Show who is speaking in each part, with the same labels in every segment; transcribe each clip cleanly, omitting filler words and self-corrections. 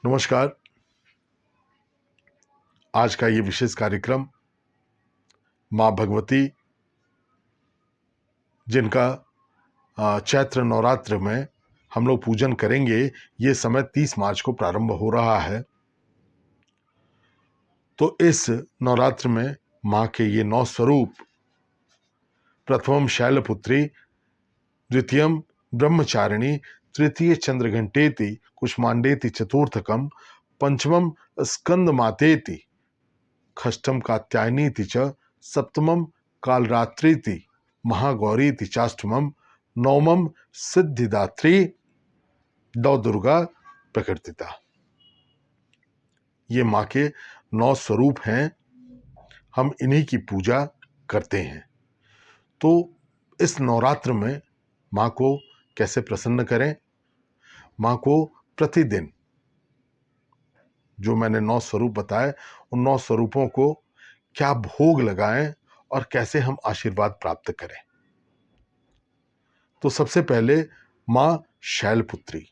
Speaker 1: नमस्कार। आज का ये विशेष कार्यक्रम माँ भगवती, जिनका चैत्र नवरात्र में हम लोग पूजन करेंगे। ये समय 30 मार्च को प्रारंभ हो रहा है। तो इस नवरात्र में माँ के ये 9 स्वरूप, प्रथमम शैलपुत्री, द्वितीयम ब्रह्मचारिणी, तृतीय चंद्रघंटेति, कुष्मांडेति चतुर्थकम, पंचमम स्कंदमातेति, षष्ठम कात्यायनीति च, सप्तमम कालरात्रीति, महागौरीति चाष्टमम, नवमम सिद्धिदात्री, नौ दुर्गा प्रकृतिता। ये माँ के 9 स्वरूप हैं। हम इन्हीं की पूजा करते हैं। तो इस नवरात्र में माँ को कैसे प्रसन्न करें? माँ को प्रतिदिन जो मैंने 9 स्वरूप बताए, उन 9 स्वरूपों को क्या भोग लगाएं और कैसे हम आशीर्वाद प्राप्त करें। तो सबसे पहले माँ शैलपुत्री।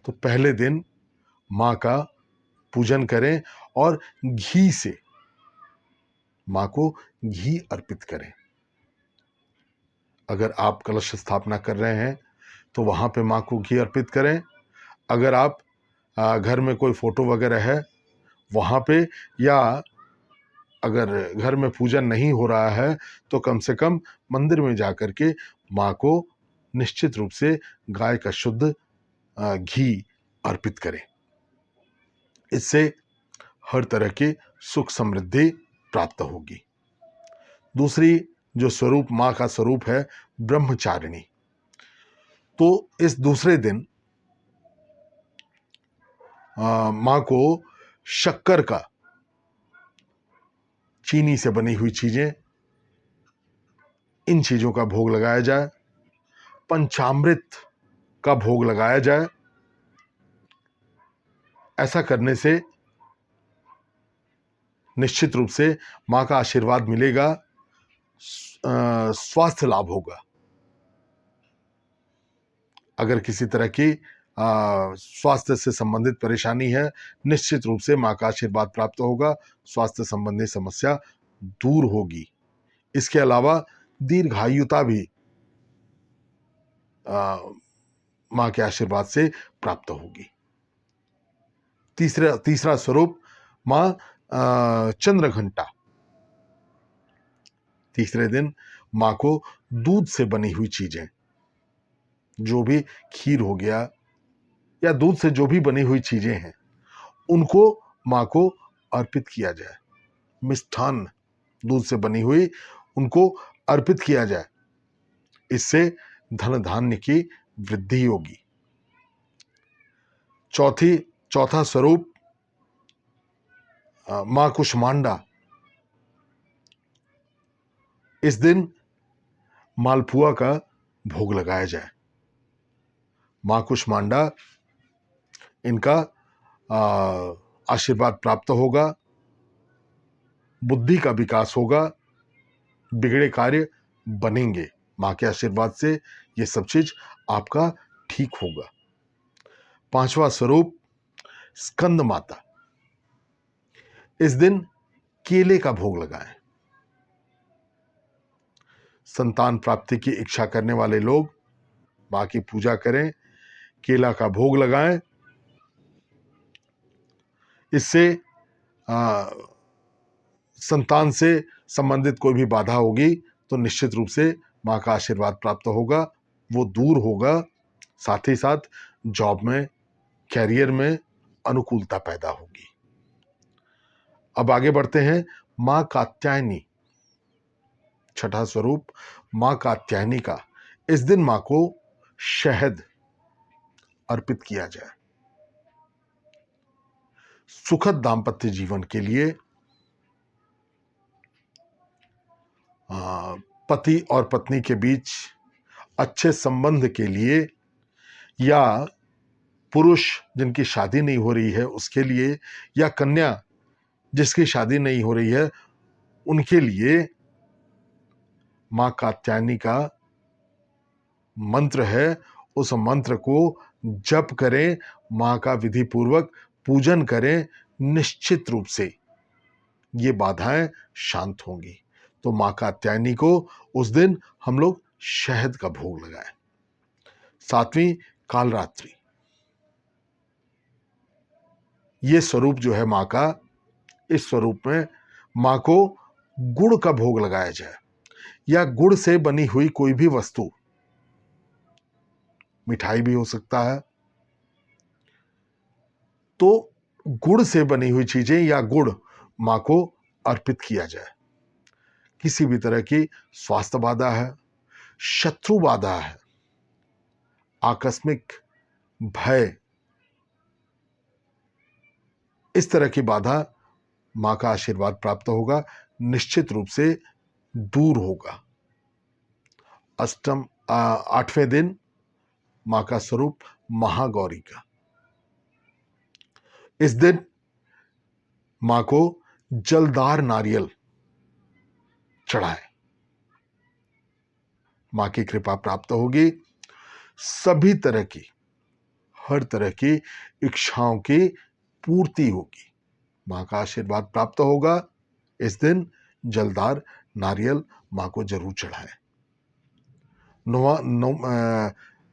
Speaker 1: तो पहले दिन माँ का पूजन करें और घी से माँ को घी अर्पित करें। अगर आप कलश स्थापना कर रहे हैं तो वहाँ पे माँ को घी अर्पित करें। अगर आप घर में कोई फोटो वगैरह है वहाँ पे, या अगर घर में पूजन नहीं हो रहा है तो कम से कम मंदिर में जाकर के माँ को निश्चित रूप से गाय का शुद्ध घी अर्पित करें। इससे हर तरह की सुख समृद्धि प्राप्त होगी। दूसरी जो स्वरूप माँ का स्वरूप है ब्रह्मचारिणी। तो इस दूसरे दिन माँ को शक्कर का, चीनी से बनी हुई चीजें, इन चीजों का भोग लगाया जाए। पंचामृत का भोग लगाया जाए। ऐसा करने से निश्चित रूप से माँ का आशीर्वाद मिलेगा, स्वास्थ्य लाभ होगा। अगर किसी तरह की स्वास्थ्य से संबंधित परेशानी है, निश्चित रूप से माँ का आशीर्वाद प्राप्त होगा, स्वास्थ्य संबंधी समस्या दूर होगी। इसके अलावा दीर्घायुता भी माँ के आशीर्वाद से प्राप्त होगी। तीसरा स्वरूप माँ चंद्रघंटा। तीसरे दिन माँ को दूध से बनी हुई चीजें, जो भी खीर हो गया या दूध से जो भी बनी हुई चीजें हैं, उनको माँ को अर्पित किया जाए। मिष्ठान दूध से बनी हुई उनको अर्पित किया जाए। इससे धन धान्य की वृद्धि होगी। चौथा स्वरूप माँ कुष्मांडा। इस दिन मालपुआ का भोग लगाया जाए। माँ कुष्मांडा, इनका आशीर्वाद प्राप्त होगा, बुद्धि का विकास होगा, बिगड़े कार्य बनेंगे। माँ के आशीर्वाद से ये सब चीज आपका ठीक होगा। पांचवा स्वरूप स्कंद माता। इस दिन केले का भोग लगाएं। संतान प्राप्ति की इच्छा करने वाले लोग माँ की पूजा करें, केला का भोग लगाएं। इससे संतान से संबंधित कोई भी बाधा होगी तो निश्चित रूप से माँ का आशीर्वाद प्राप्त होगा, वो दूर होगा। साथ ही साथ जॉब में, कैरियर में अनुकूलता पैदा होगी। अब आगे बढ़ते हैं। माँ कात्यायनी, छठा स्वरूप माँ कात्यायनी का। इस दिन माँ को शहद अर्पित किया जाए। सुखद दाम्पत्य जीवन के लिए, पति और पत्नी के बीच अच्छे संबंध के लिए, या पुरुष जिनकी शादी नहीं हो रही है उसके लिए, या कन्या जिसकी शादी नहीं हो रही है उनके लिए माँ कात्यायनी का मंत्र है उस मंत्र को जप करें, माँ का विधि पूर्वक पूजन करें, निश्चित रूप से ये बाधाएं शांत होंगी। तो माँ कात्यायनी को उस दिन हम लोग शहद का भोग लगाएं। 7वीं कालरात्रि, ये स्वरूप जो है माँ का, इस स्वरूप में माँ को गुड़ का भोग लगाया जाए, या गुड़ से बनी हुई कोई भी वस्तु, मिठाई भी हो सकता है, तो गुड़ से बनी हुई चीजें या गुड़ माँ को अर्पित किया जाए। किसी भी तरह की स्वास्थ्य बाधा है, शत्रु बाधा है, आकस्मिक भय, इस तरह की बाधा माँ का आशीर्वाद प्राप्त होगा, निश्चित रूप से दूर होगा। 8वें दिन माँ का स्वरूप महागौरी का, इस दिन माँ को जलदार नारियल चढ़ाएं, माँ की कृपा प्राप्त होगी। सभी तरह की, हर तरह की इच्छाओं की पूर्ति होगी, माँ का आशीर्वाद प्राप्त होगा। इस दिन जलदार नारियल माँ को जरूर चढ़ाएं।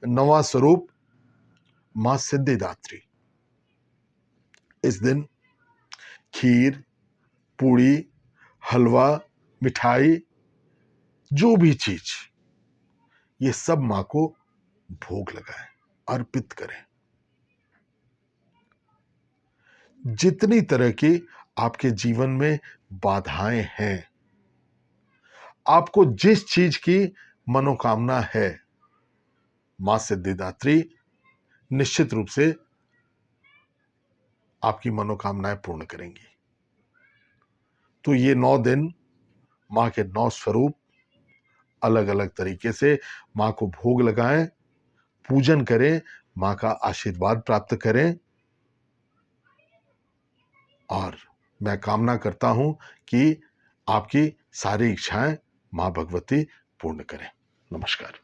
Speaker 1: नवा स्वरूप माँ सिद्धिदात्री, इस दिन खीर, पूड़ी, हलवा, मिठाई, जो भी चीज, ये सब माँ को भोग लगाएं, अर्पित करें। जितनी तरह की आपके जीवन में बाधाएं हैं, आपको जिस चीज की मनोकामना है, मां सिद्धिदात्री निश्चित रूप से आपकी मनोकामनाएं पूर्ण करेंगी। तो ये 9 दिन मां के 9 स्वरूप अलग अलग तरीके से मां को भोग लगाएं, पूजन करें, मां का आशीर्वाद प्राप्त करें। और मैं कामना करता हूं कि आपकी सारी इच्छाएं मां भगवती पूर्ण करें। नमस्कार।